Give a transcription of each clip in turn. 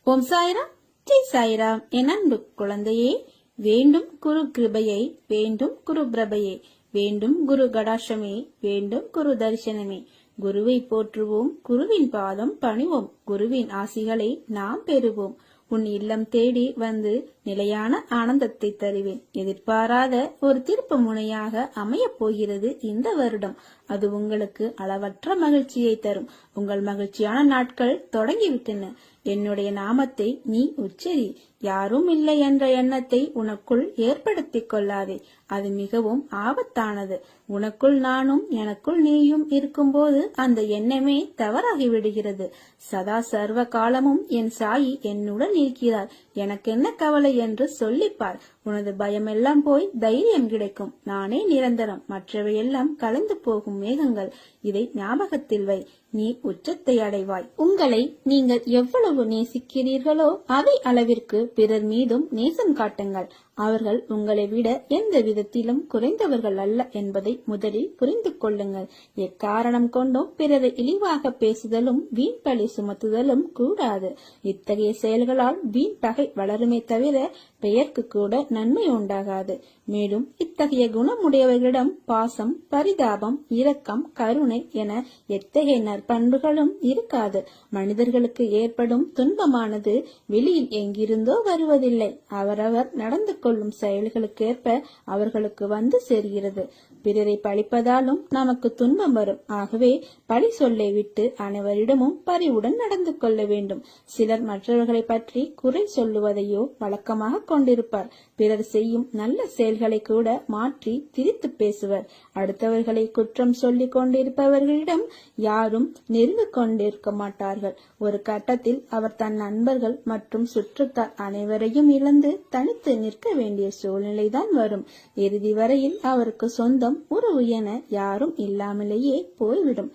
ஓம் சாய்ராம், ஜெய் சாய்ராம். என் அன்பு குழந்தையே, வேண்டும் குரு கிருபையை, வேண்டும் குரு பிரபையை, வேண்டும் குரு கடாட்சமே, வேண்டும் குரு தரிசனமே. குருவை போற்றுவோம், குருவின் பாதம் பணிவோம், குருவின் ஆசிகளை நாம் பெறுவோம். உன் இல்லம் தேடி வந்து நிலையான ஆனந்தத்தை தருவேன். எதிர்பாராத ஒரு திருப்பு முனையாக அமையப் போகிறது இந்த வருடம். அது உங்களுக்கு அளவற்ற மகிழ்ச்சியை தரும். உங்கள் மகிழ்ச்சியான நாட்கள் தொடங்கிவிட்டன. என்னுடைய நாமத்தை நீ உச்சரி. யாரும் இல்லை என்ற எண்ணத்தை உனக்குள் ஏற்படுத்திக் கொள்ளாதே. அது மிகவும் ஆபத்தானது. உனக்குள் நானும் எனக்குள் நீயும் இருக்கும்போது அந்த எண்ணமே தவறாகி விடுகிறது. சதா சர்வ காலமும் என் சாயி என்னுடன் இருக்கிறார். எனக்கு என்ன கவலை என்று சொல்லிப்பார். உனது பயமெல்லாம் போய் தைரியம் கிடைக்கும். நானே நிரந்தரம், மற்றவையெல்லாம் கலந்து போகும் மேகங்கள். இதை ஞாபகத்தில் வை. நீ உச்சத்தை அடைவாய். உங்களை நீங்கள் எவ்வளவு நேசிக்கிறீர்களோ அதே அளவிற்கு பிறர் மீதும் நேசம் காட்டுங்கள். அவர்கள் உங்களை விட எந்த விதத்திலும் குறைந்தவர்கள் அல்ல என்பதை முதலில் புரிந்து கொள்ளுங்கள். எக்காரணம் கொண்டும் பிறரை இழிவாக பேசுதலும் வீண் பழி சுமத்துதலும் கூடாது. இத்தகைய செயல்களால் வீண் பகை வளருமே தவிர பெயருக்கு கூட நன்மை உண்டாகாது. மேலும் இத்தகைய குணமுடையவர்களிடம் பாசம், பரிதாபம், இரக்கம், கருணை என எத்தகைய நற்பண்புகளும் இருக்காது. மனிதர்களுக்கு ஏற்படும் துன்பமானது வெளியில் எங்கிருந்தோ வருவதில்லை. அவரவர் நடந்து கொள்ளும் செயல்களுக்கேற்ப அவர்களுக்கு வந்து சேர்கிறது. பிறரை பழிப்பதாலும் நமக்கு துன்பம் வரும். ஆகவே பழி சொல்லை விட்டு அனைவரிடமும் பரிவுடன் நடந்து கொள்ள வேண்டும். சிலர் மற்றவர்களை பற்றி குறை சொல்லுவதையோ வழக்கமாக கொண்டிருப்பார். பிறர் செய்யும் நல்ல செயல்களை கூட மாற்றி திரித்து பேசுவர். அடுத்தவர்களை குற்றம் சொல்லிக் கொண்டிருப்பவர்களிடம் யாரும் நெருங்கி கொண்டிருக்க மாட்டார்கள். ஒரு கட்டத்தில் அவர் தன் நண்பர்கள் மற்றும் சுற்றத்தார் அனைவரையும் இழந்து தனித்து நிற்க வேண்டிய சூழ்நிலைதான் வரும். இறுதி வரையில் அவருக்கு சொந்தம் உறவு என யாரும் இல்லாமலேயே போய்விடும்.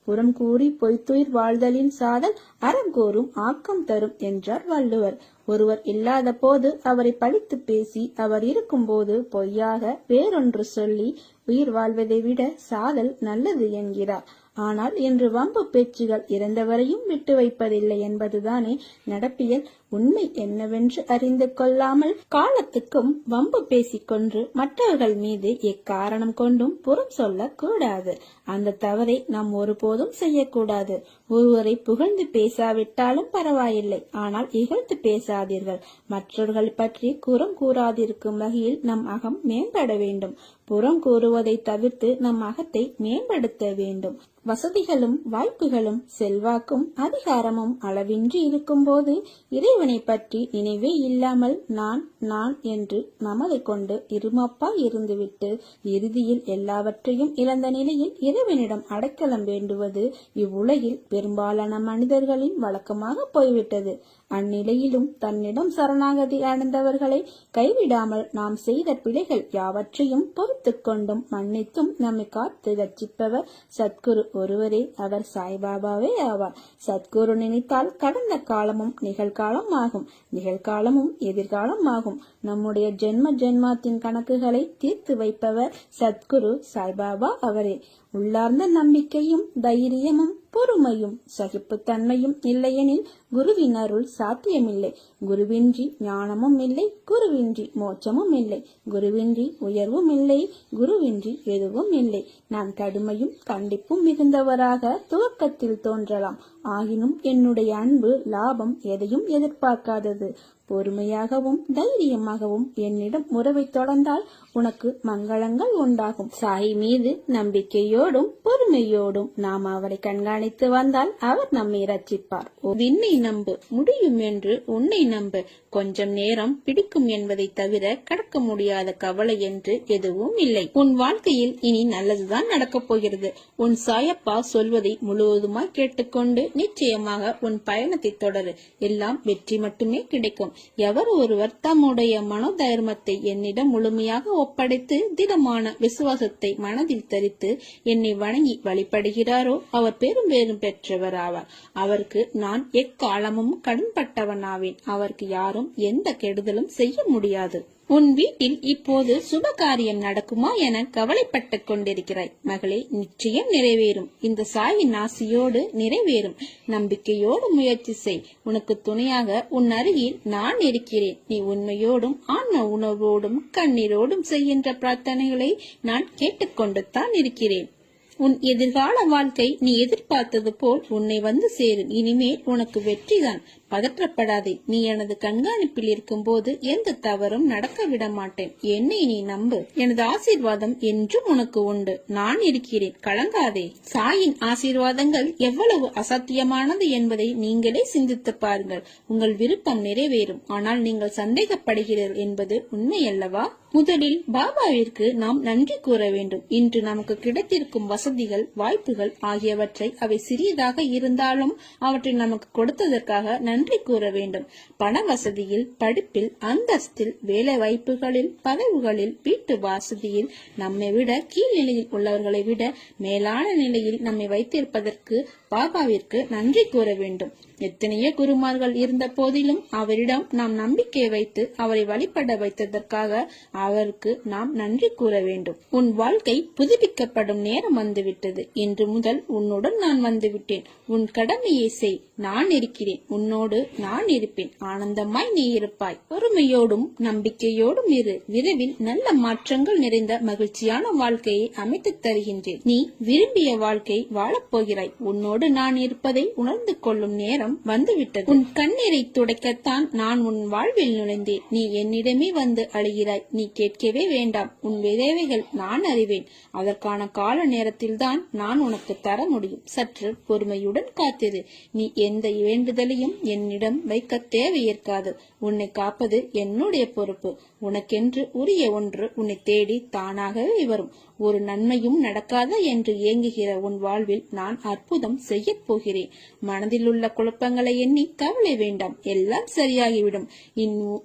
புறம் கூறி பொய்த்துயிர் வாழ்தலின் சாதல் அறம் கூறும் ஆக்கம் தரும் என்றார் வள்ளுவர். ஒருவர் இல்லாத போது அவரை பழித்து பேசி அவர் இருக்கும் போது பொய்யாக வேறொன்று சொல்லி உயிர் வாழ்வதை விட சாதல் நல்லது என்கிறார். ஆனால் இன்று வம்பு பேச்சுகள் இறந்தவரையும் விட்டு வைப்பதில்லை என்பதுதானே நடப்பியல். உண்மை என்னவென்று அறிந்து கொள்ளாமல் காலத்துக்கும் வம்பு பேசிக்கொண்டு மற்றவர்கள் மீது எக்காரணம் கொண்டும் புறம் சொல்ல கூடாது. அந்த தவறை நாம் ஒருபோதும் செய்யக்கூடாது. ஒருவரை புகழ்ந்து பேசாவிட்டாலும் பரவாயில்லை, ஆனால் இகழ்ந்து பேசாதீர்கள். மற்றவர்கள் பற்றி குறம் கூறாதிருக்கும் வகையில் நம் அகம் மேம்பட வேண்டும். புறம் கூறுவதை தவிர்த்து நம் அகத்தை மேம்படுத்த வேண்டும். வசதிகளும் வாய்ப்புகளும் செல்வாக்கும் அதிகாரமும் அளவின்றி இருக்கும் போது இறைவனை பற்றி நினைவே இல்லாமல் நான் நான் என்று நமதை கொண்டு இருமப்பா இருந்துவிட்டு இறுதியில் எல்லாவற்றையும் இழந்த நிலையில் இறைவனிடம் அடைக்கலம் வேண்டுவது இவ்வுலகில் பெரும்பாலான மனிதர்களின் வழக்கமாக போய்விட்டது. அந்நிலையிலும் தன்னிடம் சரணாகதி அடைந்தவர்களை கைவிடாமல் நாம் செய்த பிழைகள் யாவற்றையும் பொறுத்து கொண்டும் மன்னித்தும் நம்மை காத்து ரட்சிப்பவர் சத்குரு ஒருவரே. அவர் சாய்பாபாவே ஆவார். சத்குரு நினைத்தால் கடந்த காலமும் நிகழ்காலம் ஆகும், நிகழ்காலமும் எதிர்காலம் ஆகும். நம்முடைய ஜென்ம ஜென்மாத்தின் கணக்குகளை தீர்த்து வைப்பவர் சத்குரு சாய்பாபா அவரே. உள்ளார்ந்த நம்பிக்கையும் தைரியமும் பொறுமையும் சகிப்புத்தன்மையும் இல்லையெனில் குருவின் அருள் சாத்தியமில்லை. குருவின்றி ஞானமும் இல்லை, குருவின்றி மோட்சமும் இல்லை, குருவின்றி உயர்வும் இல்லை, குருவின்றி எதுவும் இல்லை. நான் கடுமையும் கண்டிப்பும் மிகுந்தவராக துவக்கத்தில் தோன்றலாம். ஆகினும் என்னுடைய அன்பு லாபம் எதையும் எதிர்பார்க்காதது. பொறுமையாகவும் தைரியமாகவும் என்னிடம் உறவை தொடர்ந்தால் உனக்கு மங்களங்கள் உண்டாகும். சாய் மீது நம்பிக்கையோடும் பொறுமையோடும் நாம் அவரை கண்காணித்து வந்தால் அவர் நம்மை ரட்சிப்பார். விண்ணை நம்பு, முடியும் என்று உன்னை நம்பு. கொஞ்சம் நேரம் பிடிக்கும் என்பதை தவிர கடக்க முடியாத கவலை என்று எதுவும் இல்லை. உன் வாழ்க்கையில் இனி நல்லதுதான் நடக்கப் போகிறது. உன் சாயப்பா சொல்வதை முழுவதுமாய் கேட்டுக்கொண்டு நிச்சயமாக உன் பயணத்தை தொடரு. எல்லாம் வெற்றி மட்டுமே கிடைக்கும். எவர் ஒருவர் தம்முடைய மனோதைரியத்தை என்னிடம் முழுமையாக ஒப்படைத்து திடமான விசுவாசத்தை மனதில் தரித்து என்னை வணங்கி வழிபடுகிறாரோ அவர் பெரும் பெற்றவர் ஆவார். அவருக்கு நான் காலமும் கடன்பட்டவனாவேன். அவருக்கு யாரும் எந்த கெடுதலும் செய்ய முடியாது. உன் வீட்டில் இப்போது சுப காரியம் நடக்குமா என கவலைப்பட்டுக் கொண்டிருக்கிறாய். மகளே, நிச்சயம் நிறைவேறும். இந்த சாயின் ஆசியோடு நிறைவேறும். நம்பிக்கையோடு முயற்சி செய். உனக்கு துணையாக உன் அருகில் நான் இருக்கிறேன். நீ உண்மையோடும் ஆன்ம உணர்வோடும் கண்ணீரோடும் செய்கின்ற பிரார்த்தனைகளை நான் கேட்டுக்கொண்டு தான் இருக்கிறேன். உன் எதிர்கால வாழ்க்கை நீ எதிர்பார்த்தது போல் உன்னை வந்து சேரும். இனிமேல் உனக்கு வெற்றிதான். பதற்றப்படாதே. நீ எனது கண்காணிப்பில் இருக்கும் போது எந்த தவறும் நடக்க விட மாட்டேன். என்னை நீ நம்பு. எனது ஆசீர்வாதம் என்றும் உனக்கு உண்டு. நான் இருக்கிறேன். கலங்காதே. சாயின் ஆசீர்வாதங்கள் எவ்வளவு அசாத்தியமானது என்பதை நீங்களே சிந்தித்து பாருங்கள். உங்கள் விருப்பம் நிறைவேறும். ஆனால் நீங்கள் சந்தேகப்படுகிறீர்கள் என்பது உண்மையல்லவா? முதலில் பாபாவிற்கு நாம் நன்றி கூற வேண்டும். இன்று நமக்கு கிடைத்திருக்கும் வசதிகள், வாய்ப்புகள் ஆகியவற்றை அவை சிறியதாக இருந்தாலும் அவற்றை நமக்கு கொடுத்ததற்காக நன்றி கூற வேண்டும். பண வசதியில், படிப்பில், அந்தஸ்தில், வேலை வாய்ப்புகளில், பதவிகளில், வீட்டு வசதியில் நம்மை விட கீழ்நிலையில் உள்ளவர்களை விட மேலான நிலையில் நம்மை வைத்திருப்பதற்கு பாபாவிற்கு நன்றி கூற வேண்டும். எத்தனையோ குருமார்கள் இருந்த போதிலும் அவரிடம் நாம் நம்பிக்கை வைத்து அவரை வழிபட வைத்ததற்காக அவருக்கு நாம் நன்றி கூற வேண்டும். உன் வாழ்க்கை புதுப்பிக்கப்படும் நேரம் வந்துவிட்டது. இன்று முதல் உன்னுடன் நான் வந்துவிட்டேன். உன் கடமையை செய். நான் இருக்கிறேன். உன்னோடு நான் இருப்பேன். ஆனந்தமாய் நீ இருப்பாய். பொறுமையோடும் நம்பிக்கையோடும் இரு. விரைவில் நல்ல மாற்றங்கள் நிறைந்த மகிழ்ச்சியான வாழ்க்கையை அமைத்து தருகின்றேன். நீ விரும்பிய வாழ்க்கை வாழப்போகிறாய். உன்னோடு நான் இருப்பதை உணர்ந்து கொள்ளும் நேரம் வந்துவிட்டது. உன் கண்ணீரை துடைக்கத்தான் நான் உன் வாழ்வில் நுழைந்தேன். நீ என்னிடமே வந்து அழுகிறாய். நீ கேட்கவே வேண்டாம். உன் விளைவுகள் நான் அறிவேன். அதற்கான கால நேரத்தில் தான் நான் உனக்கு தர முடியும். சற்று பொறுமையுடன் காத்திரு. நீ எந்த வேண்டுதலையும் என்னிடம் வைக்க தேவையிருக்காது. உன்னை காப்பது என்னுடைய பொறுப்பு. உனக்கென்று உரிய ஒன்று உன்னை தேடி தானாகவே வரும். ஒரு நன்மையும் நடக்காதா என்று ஏங்குகிற உன் வாழ்வில் நான் அற்புதம் செய்ய போகிறேன். மனதில் உள்ள குழப்பங்களை எண்ணி கவலை வேண்டாம். எல்லாம் சரியாகிவிடும்.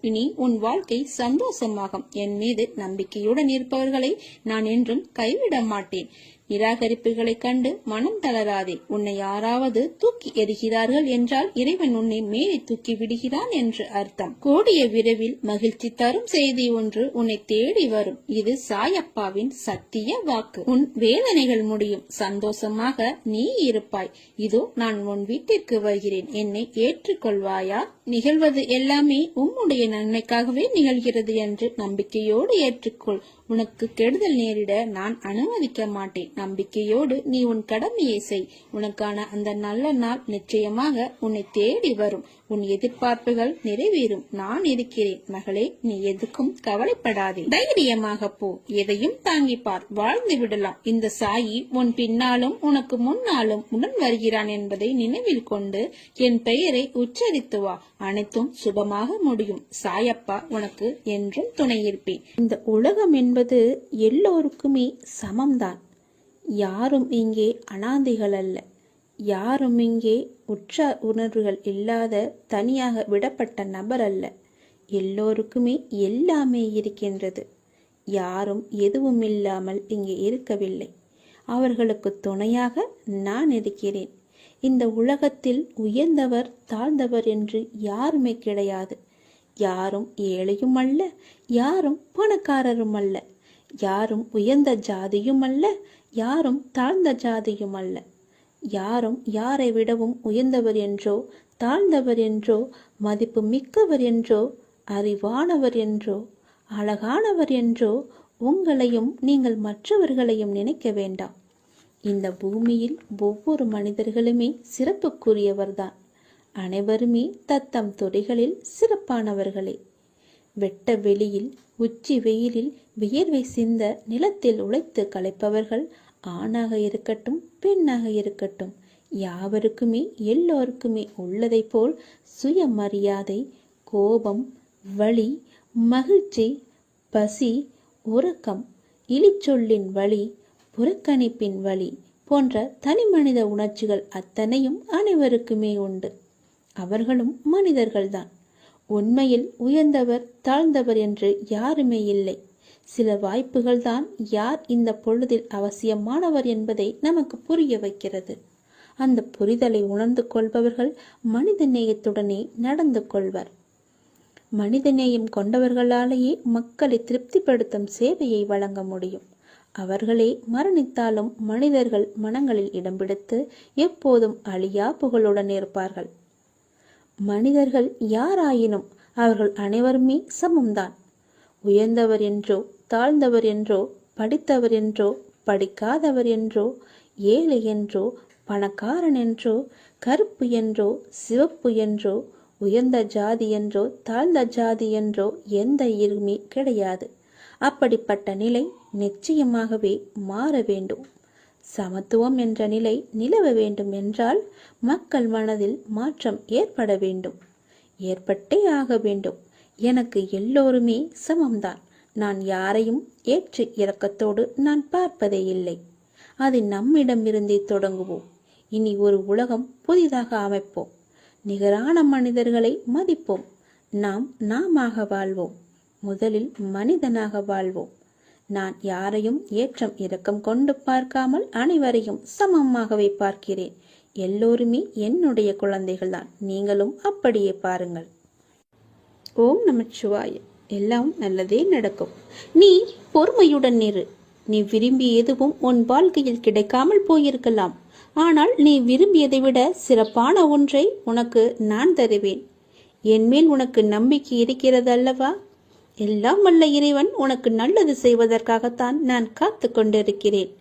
இனி உன் வாழ்க்கை சந்தோஷமாகும். என் மீது நம்பிக்கையுடன் இருப்பவர்களை நான் என்றும் கைவிட மாட்டேன். நிராகரிப்புகளை கண்டு மனம் தளராதே. உன்னை யாராவது தூக்கி எறிகிறார்கள் என்றால் இறைவன் உன்னை மேலே தூக்கி விடுகிறான் என்று அர்த்தம். கூடிய விரைவில் மகிழ்ச்சி தரும் செய்தி ஒன்று உன்னை தேடி வரும். இது சாயப்பாவின் சத்திய வாக்கு. உன் வேதனைகள் முடியும். சந்தோஷமாக நீ இருப்பாய். இதோ நான் உன் வீட்டிற்கு வருகிறேன். என்னை ஏற்றுக்கொள்வாயா? நிகழ்வது எல்லாமே உம்முடைய நன்மைக்காகவே நிகழ்கிறது என்று நம்பிக்கையோடு ஏற்றுக்கொள். உனக்கு கெடுதல் நேரிட நான் அனுமதிக்க மாட்டேன். நம்பிக்கையோடு நீ உன் கடமையை செய். உனக்கான அந்த நல்ல நாள் நிச்சயமாக உன்னை தேடி வரும். உன் எதிர்பார்ப்புகள் நிறைவேறும். நான் இருக்கிறேன். மகளே, நீ எதுக்கும் கவலைப்படாதே. தைரியமாக போ. எதையும் தாங்கிப்பார். வாழ்ந்து விடலாம். இந்த சாயி உன் பின்னாலும் உனக்கு முன்னாலும் உடன் வருகிறான் என்பதை நினைவில் கொண்டு என் பெயரை உச்சரித்து வா. அனைத்தும் சுபமாக முடியும். சாயப்பா உனக்கு என்றும் துணை இருப்பேன். இந்த உலகம் என்பது எல்லோருக்குமே சமம்தான். யாரும் இங்கே அனாதைகள் அல்ல. யாரும் இங்கே உற்ற உணர்வுகள் இல்லாத தனியாக விடப்பட்ட நபர் அல்ல. எல்லோருக்குமே எல்லாமே இருக்கின்றது. யாரும் எதுவும் இல்லாமல் இங்கே இருக்கவில்லை. அவர்களுக்கு துணையாக நான் இருக்கிறேன். இந்த உலகத்தில் உயர்ந்தவர் தாழ்ந்தவர் என்று யாருமே கிடையாது. யாரும் ஏழையும் அல்ல, யாரும் பணக்காரரும் அல்ல, யாரும் உயர்ந்த ஜாதியும் அல்ல, யாரும் தாழ்ந்த ஜாதியும் அல்ல. யாரும் யாரை விடவும் உயர்ந்தவர் என்றோ தாழ்ந்தவர் என்றோ மதிப்பு மிக்கவர் என்றோ அறிவானவர் என்றோ அழகானவர் என்றோ உங்களையும் நீங்கள் மற்றவர்களையும் நினைக்க வேண்டாம். இந்த பூமியில் ஒவ்வொரு மனிதர்களுமே சிறப்புக்குரியவர்தான். அனைவருமே தத்தம் துறைகளில் சிறப்பானவர்களே. வெட்ட வெளியில் உச்சி வெயிலில் வியர்வை சிந்த நிலத்தில் உழைத்து களைப்பவர்கள் ஆணாக இருக்கட்டும் பெண்ணாக இருக்கட்டும், யாவருக்குமே எல்லோருக்குமே உள்ளதை போல் சுயமரியாதை, கோபம், வலி, மகிழ்ச்சி, பசி, உறக்கம், இழிச்சொல்லின் வலி, புறக்கணிப்பின் வலி போன்ற தனிமனித உணர்ச்சிகள் அத்தனையும் அனைவருக்குமே உண்டு. அவர்களும் மனிதர்கள்தான். உண்மையில் உயர்ந்தவர் தாழ்ந்தவர் என்று யாருமே இல்லை. சில வாய்ப்புகள் தான் யார் இந்த பொழுதில் அவசியமானவர் என்பதை நமக்கு புரிய வைக்கிறது. அந்த புரிதலை உணர்ந்து கொள்பவர்கள் மனித நேயத்துடனே நடந்து கொள்வர். மனிதநேயம் கொண்டவர்களாலேயே மக்களை திருப்திப்படுத்தும் சேவையை வழங்க முடியும். அவர்களே மரணித்தாலும் மனிதர்கள் மனங்களில் இடம் பிடித்து எப்போதும் அழியா புகழுடன் இருப்பார்கள். மனிதர்கள் யாராயினும் அவர்கள் அனைவருமே சமம்தான். உயர்ந்தவர் என்றோ தாழ்ந்தவர் என்றோ படித்தவர் என்றோ படிக்காதவர் என்றோ ஏழை என்றோ பணக்காரன் என்றோ கருப்பு என்றோ சிவப்பு என்றோ உயர்ந்த ஜாதி என்றோ தாழ்ந்த ஜாதி என்றோ எந்த இருமே கிடையாது. அப்படிப்பட்ட நிலை நிச்சயமாகவே மாற வேண்டும். சமத்துவம் என்ற நிலை நிலவ வேண்டும் என்றால் மக்கள் மனதில் மாற்றம் ஏற்பட வேண்டும். ஏற்பட்டே ஆக வேண்டும். எனக்கு எல்லோருமே சமம்தான். நான் யாரையும் ஏற்று இரக்கத்தோடு நான் பார்ப்பதே இல்லை. அது நம்மிடமிருந்தே தொடங்குவோம். இனி ஒரு உலகம் புதிதாக அமைப்போம். நிகரான மனிதர்களை மதிப்போம். நாமாக வாழ்வோம். முதலில் மனிதனாக வாழ்வோம். நான் யாரையும் ஏற்றம் இரக்கம் கொண்டு பார்க்காமல் அனைவரையும் சமமாகவே பார்க்கிறேன். எல்லோருமே என்னுடைய குழந்தைகள்தான். நீங்களும் அப்படியே பாருங்கள். ஓம் நமச்சிவாய. எல்லாம் நல்லதே நடக்கும். நீ பொறுமையுடன் இரு. நீ விரும்பிய எதுவும் உன் வாழ்க்கையில் கிடைக்காமல் போயிருக்கலாம். ஆனால் நீ விரும்பியதை விட சிறப்பான ஒன்றை உனக்கு நான் தருவேன். என்மேல் உனக்கு நம்பிக்கை இருக்கிறது அல்லவா? எல்லாம் வல்ல இறைவன் உனக்கு நல்லது செய்வதற்காகத்தான் நான் காத்து கொண்டிருக்கிறேன்.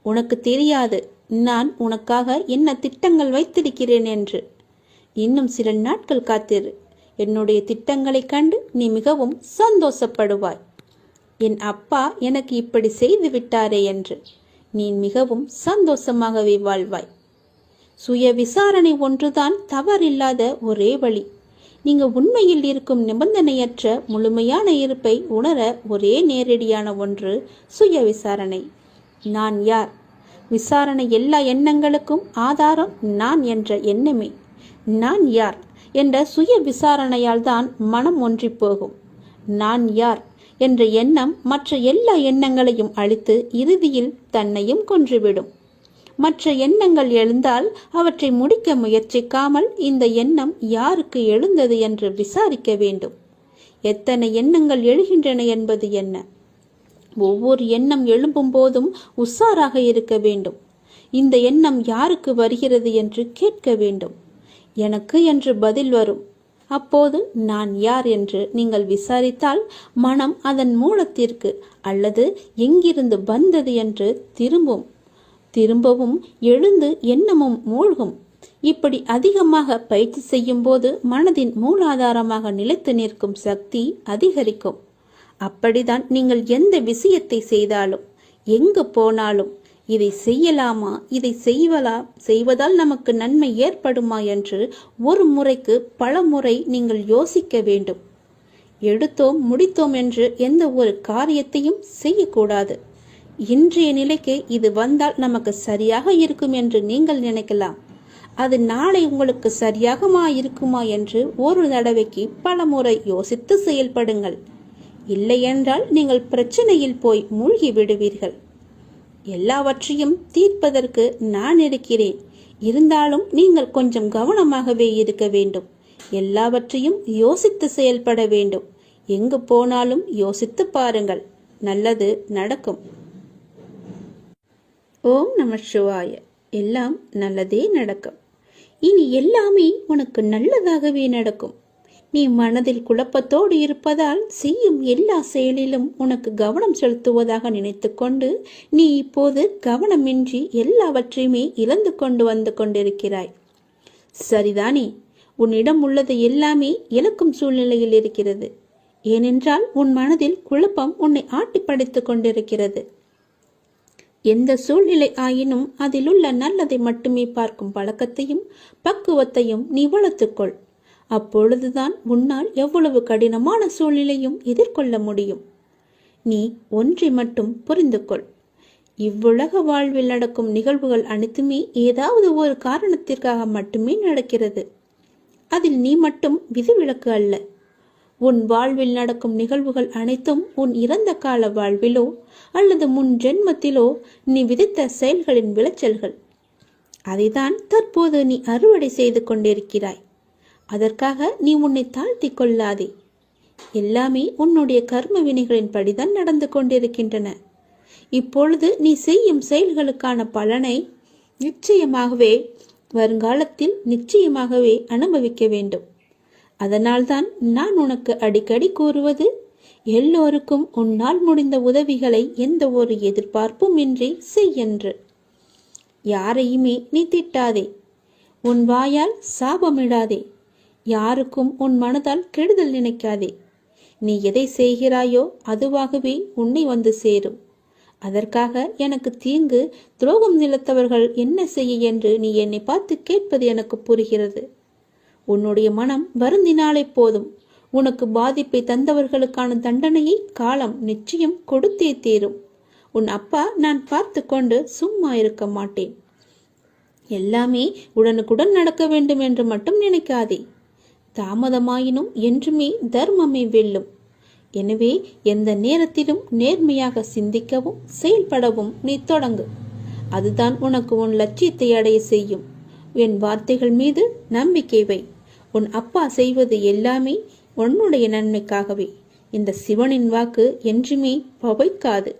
உனக்கு தெரியாது நான் உனக்காக என்ன திட்டங்கள் வைத்திருக்கிறேன் என்று. இன்னும் சில நாட்கள் காத்திரு. என்னுடைய திட்டங்களை கண்டு நீ மிகவும் சந்தோஷப்படுவாய். என் அப்பா எனக்கு இப்படி செய்து விட்டாரே என்று நீ மிகவும் சந்தோஷமாகவே வாழ்வாய். சுய விசாரணை ஒன்றுதான் தவறில்லாத ஒரே வழி. நீங்க உண்மையில் இருக்கும் நிபந்தனையற்ற முழுமையான இருப்பை உணர ஒரே நேரடியான ஒன்று சுய விசாரணை. நான் யார்? விசாரணை எல்லா எண்ணங்களுக்கும் ஆதாரம் நான் என்ற எண்ணமே. நான் யார் என்ற சுய விசாரணையால் தான் மனம் ஒன்றி போகும். நான் யார் என்ற எண்ணம் மற்ற எல்லா எண்ணங்களையும் அழித்து இறுதியில் தன்னையும் கொன்றுவிடும். மற்ற எண்ணங்கள் எழுந்தால் அவற்றை முடிக்க முயற்சிக்காமல் இந்த எண்ணம் யாருக்கு எழுந்தது என்று விசாரிக்க வேண்டும். எத்தனை எண்ணங்கள் எழுகின்றன என்பது என்ன? ஒவ்வொரு எண்ணம் எழும்பும் போதும் உஷாராக இருக்க வேண்டும். இந்த எண்ணம் யாருக்கு வருகிறது என்று கேட்க வேண்டும். எனக்கு என்று பதில் வரும். அப்போது நான் யார் என்று நீங்கள் விசாரித்தால் மனம் அதன் மூலத்திற்கு அல்லது எங்கிருந்து வந்தது என்று திரும்பவும் எழுந்து எண்ணமும் மூழ்கும். இப்படி அதிகமாக பயிற்சி செய்யும் போது மனதின் மூலாதாரமாக நிலைத்து நிற்கும் சக்தி அதிகரிக்கும். அப்படிதான் நீங்கள் எந்த விஷயத்தை செய்தாலும் எங்கு போனாலும் இதை செய்யலாமா, இதை செய்வதால் நமக்கு நன்மை ஏற்படுமா என்று ஒரு முறைக்கு பல முறை நீங்கள் யோசிக்க வேண்டும். எடுத்தோம் முடித்தோம் என்று எந்த ஒரு காரியத்தையும் செய்யக்கூடாது. இன்றைய நிலைக்கு இது வந்தால் நமக்கு சரியாக இருக்கும் என்று நீங்கள் நினைக்கலாம். அது நாளை உங்களுக்கு சரியாகமா இருக்குமா என்று ஒரு தடவைக்கு பல முறை யோசித்து செயல்படுங்கள். இல்லை என்றால் நீங்கள் பிரச்சனையில் போய் மூழ்கி விடுவீர்கள். எல்லாவற்றையும் தீர்ப்பதற்கு நான் இருக்கிறேன். இருந்தாலும் நீங்கள் கொஞ்சம் கவனமாகவே இருக்க வேண்டும். எல்லாவற்றையும் யோசித்து செயல்பட வேண்டும். எங்கு போனாலும் யோசித்து பாருங்கள். நல்லது நடக்கும். ஓம் நமச்சிவாய. எல்லாம் நல்லதே நடக்கும். இனி எல்லாமே உனக்கு நல்லதாகவே நடக்கும். நீ மனதில் குழப்பத்தோடு இருப்பதால் செய்யும் எல்லா செயலிலும் உனக்கு கவனம் செலுத்துவதாக நினைத்து கொண்டு நீ இப்போது கவனமின்றி எல்லாவற்றையுமே இழந்து கொண்டு வந்து கொண்டிருக்கிறாய். சரிதானே? உன்னிடம் உள்ளது எல்லாமே இழக்கும் சூழ்நிலையில் இருக்கிறது. ஏனென்றால் உன் மனதில் குழப்பம் உன்னை ஆட்டி படைத்துக் கொண்டிருக்கிறது. எந்த சூழ்நிலை ஆயினும் அதிலுள்ள நல்லதை மட்டுமே பார்க்கும் பழக்கத்தையும் பக்குவத்தையும் நீ வளர்த்துக்கொள். அப்பொழுதுதான் உன்னால் எவ்வளவு கடினமான சூழ்நிலையும் எதிர்கொள்ள முடியும். நீ ஒன்றை மட்டும் புரிந்து கொள். இவ்வுலக வாழ்வில் நடக்கும் நிகழ்வுகள் அனைத்துமே ஏதாவது ஒரு காரணத்திற்காக மட்டுமே நடக்கிறது. அதில் நீ மட்டும் விதிவிலக்கு அல்ல. உன் வாழ்வில் நடக்கும் நிகழ்வுகள் அனைத்தும் உன் இறந்த கால வாழ்விலோ அல்லது முன் ஜென்மத்திலோ நீ விதித்த செயல்களின் விளைச்சல்கள். அதைதான் தற்போது நீ அறுவடை செய்து கொண்டிருக்கிறாய். அதற்காக நீ உன்னை தாழ்த்தி கொள்ளாதே. எல்லாமே உன்னுடைய கர்ம வினைகளின் படிதான் நடந்து கொண்டிருக்கின்றன. இப்பொழுது நீ செய்யும் செயல்களுக்கான பலனை நிச்சயமாகவே வருங்காலத்தில் நிச்சயமாகவே அனுபவிக்க வேண்டும். அதனால்தான் நான் உனக்கு அடிக்கடி கூறுவது, எல்லோருக்கும் உன்னால் முடிந்த உதவிகளை எந்த ஒரு எதிர்பார்ப்பும் இன்றி செய்யென்று. யாரையுமே நீ திட்டாதே, உன் வாயால் சாபமிடாதே, யாருக்கும் உன் மனதால் கெடுதல் நினைக்காதே. நீ எதை செய்கிறாயோ அதுவாகவே உன்னை வந்து சேரும். அதற்காக எனக்கு தீங்கு துரோகம் நிலத்தவர்கள் என்ன செய்ய என்று நீ என்னை பார்த்து கேட்பது எனக்கு புரிகிறது. உன்னுடைய மனம் வருந்தினாலே போதும். உனக்கு பாதிப்பை தந்தவர்களுக்கான தண்டனையை காலம் நிச்சயம் கொடுத்தே தீரும். உன் அப்பா நான் பார்த்து கொண்டு சும்மா இருக்க மாட்டேன். எல்லாமே உடனுக்குடன் நடக்க வேண்டும் என்று மட்டும் நினைக்காதே. தாமதமாயினும் என்றுமே தர்மமே வெல்லும். எனவே எந்த நேரத்திலும் நேர்மையாக சிந்திக்கவும் செயல்படவும் நீ தொடங்கு. அதுதான் உனக்கு உன் லட்சியத்தை அடைய செய்யும். என் வார்த்தைகள் மீது நம்பிக்கை வை. உன் அப்பா செய்வது எல்லாமே உன்னுடைய நன்மைக்காகவே. இந்த சிவனின் வாக்கு என்றுமே பவைக்காது.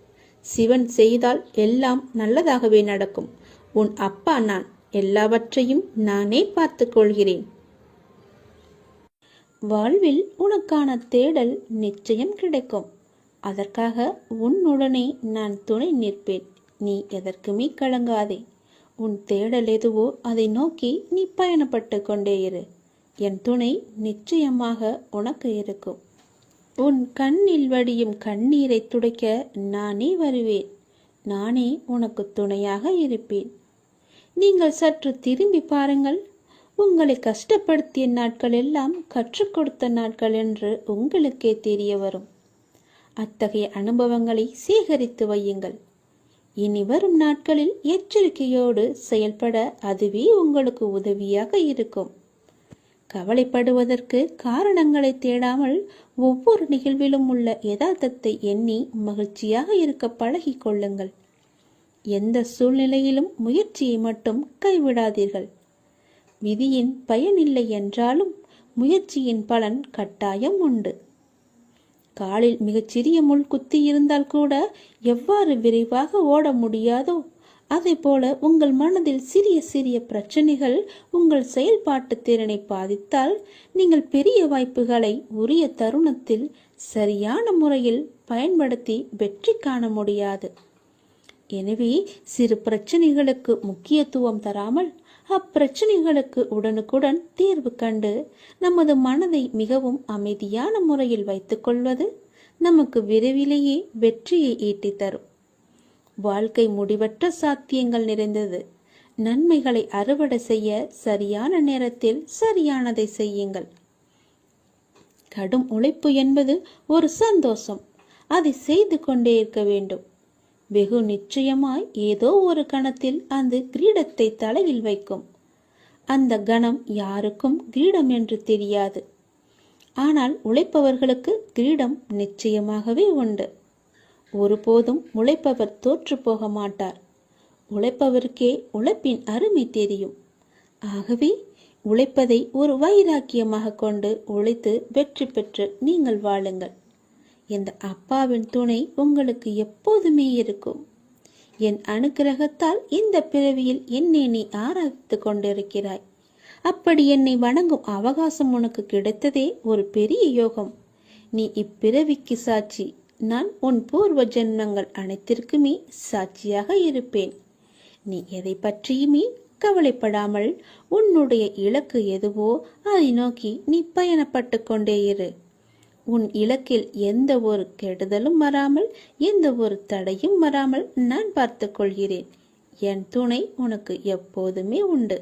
சிவன் செய்தால் எல்லாம் நல்லதாகவே நடக்கும். உன் அப்பா நான், எல்லாவற்றையும் நானே பார்த்து கொள்கிறேன். வாழ்வில் உனக்கான தேடல் நிச்சயம் கிடைக்கும். அதற்காக உன்னுடனே நான் துணை நிற்பேன். நீ எதற்குமே கலங்காதே. உன் தேடல் எதுவோ அதை நோக்கி நீ பயணப்பட்டு கொண்டே இரு. என் துணை நிச்சயமாக உனக்கு இருக்கும். உன் கண்ணில் வடியும் கண்ணீரை துடைக்க நானே வருவேன். நானே உனக்கு துணையாக இருப்பேன். நீங்கள் சற்று திரும்பி பாருங்கள். உங்களை கஷ்டப்படுத்திய நாட்கள் எல்லாம் கற்றுக் கொடுத்த நாட்கள் என்று உங்களுக்கே தெரிய வரும். அத்தகைய அனுபவங்களை சேகரித்து வையுங்கள். இனி வரும் நாட்களில் எச்சரிக்கையோடு செயல்பட அதுவே உங்களுக்கு உதவியாக இருக்கும். கவலைப்படுவதற்கு காரணங்களை தேடாமல் ஒவ்வொரு நிகழ்விலும் உள்ள யதார்த்தத்தை எண்ணி மகிழ்ச்சியாக இருக்க பழகி கொள்ளுங்கள். எந்த சூழ்நிலையிலும் முயற்சியை மட்டும் கைவிடாதீர்கள். விதியின் பயனில்லை என்றாலும் முயற்சியின் பலன் கட்டாயம் உண்டு. காலில் மிகச்சிறிய முள் குத்தி இருந்தால் கூட எவ்வாறு விரைவாக ஓட முடியாதோ அதே போல உங்கள் மனதில் சிறிய சிறிய பிரச்சனைகள் உங்கள் செயல்பாட்டு திறனை பாதித்தால் நீங்கள் பெரிய வாய்ப்புகளை உரிய தருணத்தில் சரியான முறையில் பயன்படுத்தி வெற்றி காண முடியாது. எனவே சிறு பிரச்சனைகளுக்கு முக்கியத்துவம் தராமல் அப்பிரச்சனைகளுக்கு உடனுக்குடன் தீர்வு கண்டு நமது மனதை மிகவும் அமைதியான முறையில் வைத்துக் கொள்வது நமக்கு விரைவிலேயே வெற்றியை ஈட்டித் தரும். வாழ்க்கை முடிவற்ற சாத்தியங்கள் நிறைந்தது. நன்மைகளை அறுவடை செய்ய சரியான நேரத்தில் சரியானதை செய்யுங்கள். கடும் உழைப்பு என்பது ஒரு சந்தோஷம். அதை செய்து கொண்டே இருக்க வேண்டும். வெகு நிச்சயமாய் ஏதோ ஒரு கணத்தில் அந்த கிரீடத்தை தலையில் வைக்கும். அந்த கணம் யாருக்கும் கிரீடம் என்று தெரியாது. ஆனால் உழைப்பவர்களுக்கு கிரீடம் நிச்சயமாகவே உண்டு. ஒருபோதும் உழைப்பவர் தோற்று போக மாட்டார். உழைப்பவருக்கே உழைப்பின் அருமை தெரியும். ஆகவே உழைப்பதை ஒரு வைராக்கியமாக கொண்டு உழைத்து வெற்றி பெற்று நீங்கள் வாழுங்கள். இந்த அப்பாவின் துணை உங்களுக்கு எப்போதுமே இருக்கும். என் அனுக்கிரகத்தால் இந்த பிறவியில் என்னை நீ ஆராதித்து கொண்டிருக்கிறாய். அப்படி என்னை வணங்கும் அவகாசம் உனக்கு கிடைத்ததே ஒரு பெரிய யோகம். நீ இப்பிறவிக்கு சாட்சி. நான் உன் பூர்வ ஜென்மங்கள் அனைத்திற்குமே சாட்சியாக இருப்பேன். நீ எதை பற்றியுமே கவலைப்படாமல் உன்னுடைய இலக்கு எதுவோ அதை நோக்கி நீ பயணப்பட்டு கொண்டே இரு. உன் இலக்கில் எந்த ஒரு கெடுதலும் வராமல் எந்த ஒரு தடையும் வராமல் நான் பார்த்து கொள்கிறேன். என் துணை உனக்கு எப்போதுமே உண்டு.